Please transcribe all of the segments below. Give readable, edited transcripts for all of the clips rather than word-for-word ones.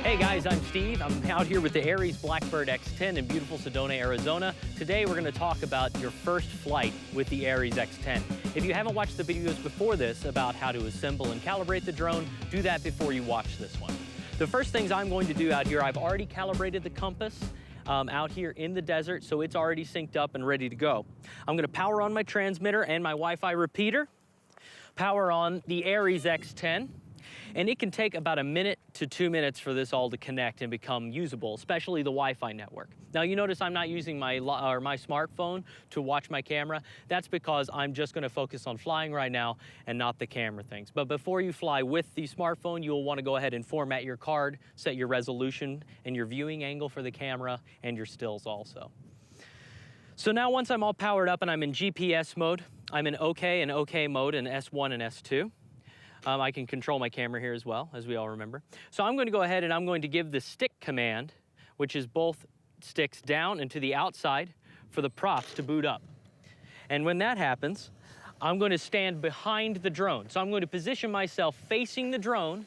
Hey guys, I'm Steve. I'm out here with the Aries Blackbird X10 in beautiful Sedona, Arizona. Today we're going to talk about your first flight with the Aries X10. If you haven't watched the videos before this about how to assemble and calibrate the drone, do that before you watch this one. The first things I'm going to do out here, I've already calibrated the compass out here in the desert, so it's already synced up and ready to go. I'm going to power on my transmitter and my Wi-Fi repeater, power on the Aries X10, and it can take about 1 minute to 2 minutes for this all to connect and become usable, especially the Wi-Fi network. Now you notice I'm not using my smartphone to watch my camera. That's because I'm just going to focus on flying right now and not the camera things. But before you fly with the smartphone, you'll want to go ahead and format your card, set your resolution and your viewing angle for the camera and your stills also. So now once I'm all powered up and I'm in GPS mode, I'm in OK and OK mode in S1 and S2. I can control my camera here as well, as we all remember. So I'm going to go ahead and I'm going to give the stick command, which is both sticks down and to the outside for the props to boot up. And when that happens, I'm going to stand behind the drone. So I'm going to position myself facing the drone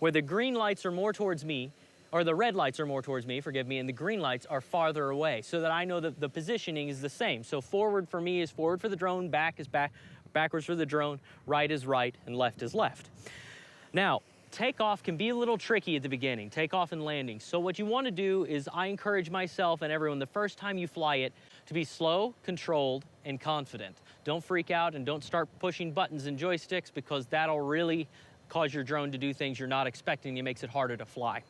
where the green lights are more towards me, or the red lights are more towards me, forgive me, and the green lights are farther away so that I know that the positioning is the same. So forward for me is forward for the drone, back is back, backwards for the drone, right is right, and left is left. Now, takeoff can be a little tricky at the beginning, takeoff and landing. So what you want to do is I encourage myself and everyone the first time you fly it to be slow, controlled, and confident. Don't freak out and don't start pushing buttons and joysticks because that'll really cause your drone to do things you're not expecting. It makes it harder to fly.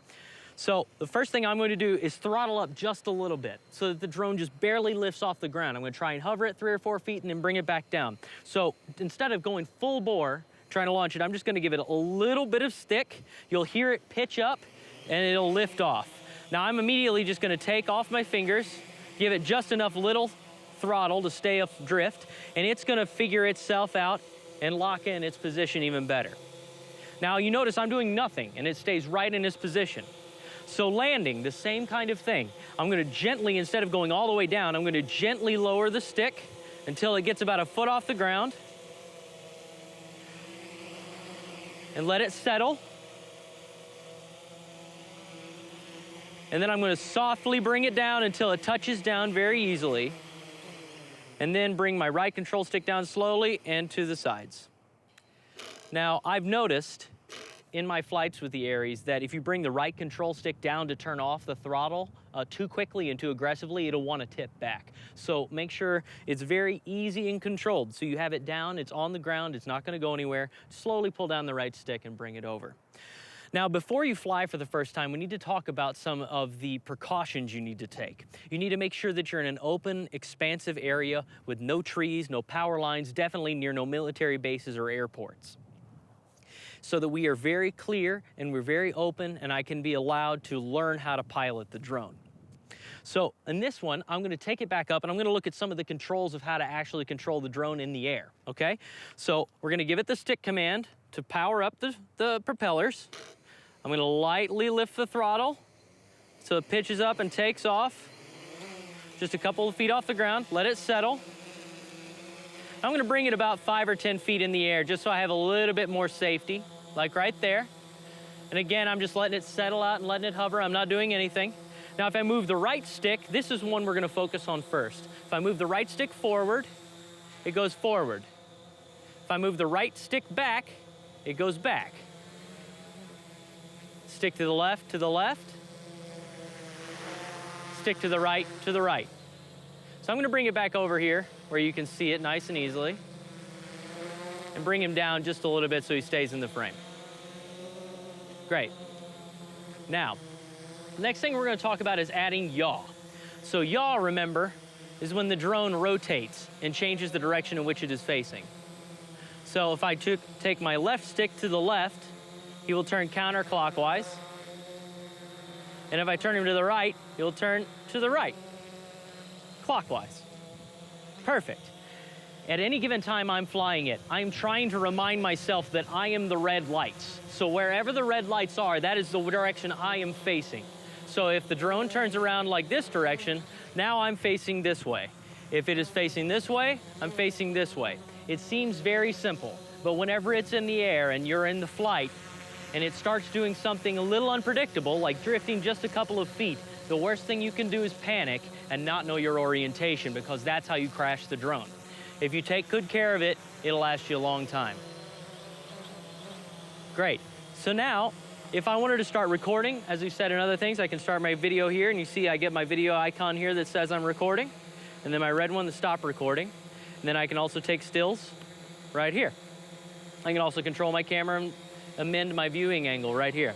So the first thing I'm going to do is throttle up just a little bit so that the drone just barely lifts off the ground. I'm going to try and hover it 3 or 4 feet and then bring it back down. So instead of going full bore, trying to launch it, I'm just going to give it a little bit of stick. You'll hear it pitch up and it'll lift off. Now I'm immediately just going to take off my fingers, give it just enough little throttle to stay adrift, and it's going to figure itself out and lock in its position even better. Now you notice I'm doing nothing and it stays right in its position. So landing, the same kind of thing. I'm going to gently, instead of going all the way down, I'm going to gently lower the stick until it gets about 1 foot off the ground. And let it settle. And then I'm going to softly bring it down until it touches down very easily. And then bring my right control stick down slowly and to the sides. Now, I've noticed in my flights with the Aries that if you bring the right control stick down to turn off the throttle too quickly and too aggressively, it'll want to tip back. So make sure it's very easy and controlled. So you have it down, it's on the ground, it's not going to go anywhere. Slowly pull down the right stick and bring it over. Now, before you fly for the first time, we need to talk about some of the precautions you need to take. You need to make sure that you're in an open, expansive area with no trees, no power lines, definitely near no military bases or airports, so that we are very clear and we're very open and I can be allowed to learn how to pilot the drone. So in this one, I'm going to take it back up and I'm going to look at some of the controls of how to actually control the drone in the air, okay? So we're going to give it the stick command to power up the propellers. I'm going to lightly lift the throttle so it pitches up and takes off. Just a couple of feet off the ground, let it settle. I'm going to bring it about 5 or 10 feet in the air just so I have a little bit more safety, like right there. And again, I'm just letting it settle out and letting it hover. I'm not doing anything. Now, if I move the right stick, this is one we're going to focus on first. If I move the right stick forward, it goes forward. If I move the right stick back, it goes back. Stick to the left, to the left. Stick to the right, to the right. So I'm going to bring it back over here where you can see it nice and easily and bring him down just a little bit so he stays in the frame. Great. Now, the next thing we're going to talk about is adding yaw. So yaw, remember, is when the drone rotates and changes the direction in which it is facing. So if I take my left stick to the left, he will turn counterclockwise. And if I turn him to the right, he'll turn to the right, clockwise. Perfect. At any given time I'm flying it, I'm trying to remind myself that I am the red lights. So wherever the red lights are, that is the direction I am facing. So if the drone turns around like this direction, now I'm facing this way. If it is facing this way, I'm facing this way. It seems very simple, but whenever it's in the air and you're in the flight, and it starts doing something a little unpredictable, like drifting just a couple of feet, the worst thing you can do is panic and not know your orientation, because that's how you crash the drone. If you take good care of it, it'll last you a long time. Great. So now, if I wanted to start recording, as we said in other things, I can start my video here, and you see I get my video icon here that says I'm recording, and then my red one to stop recording. And then I can also take stills right here. I can also control my camera and amend my viewing angle right here.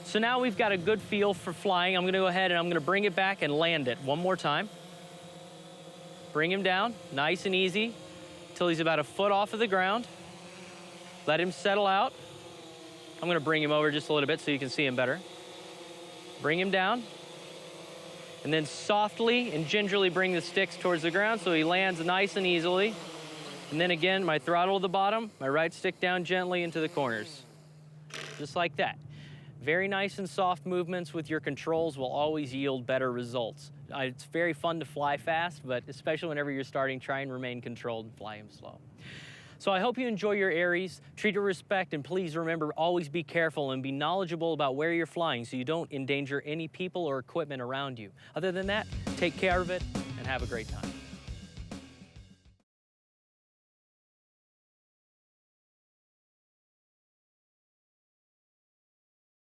So now we've got a good feel for flying. I'm gonna go ahead and I'm gonna bring it back and land it one more time. Bring him down, nice and easy, till he's about a foot off of the ground. Let him settle out. I'm gonna bring him over just a little bit so you can see him better. Bring him down, and then softly and gingerly bring the sticks towards the ground so he lands nice and easily. And then again, my throttle at the bottom, my right stick down gently into the corners. Just like that. Very nice and soft movements with your controls will always yield better results. It's very fun to fly fast, but especially whenever you're starting, try and remain controlled and fly him slow. So I hope you enjoy your Aries, treat it with respect, and please remember, always be careful and be knowledgeable about where you're flying so you don't endanger any people or equipment around you. Other than that, take care of it and have a great time.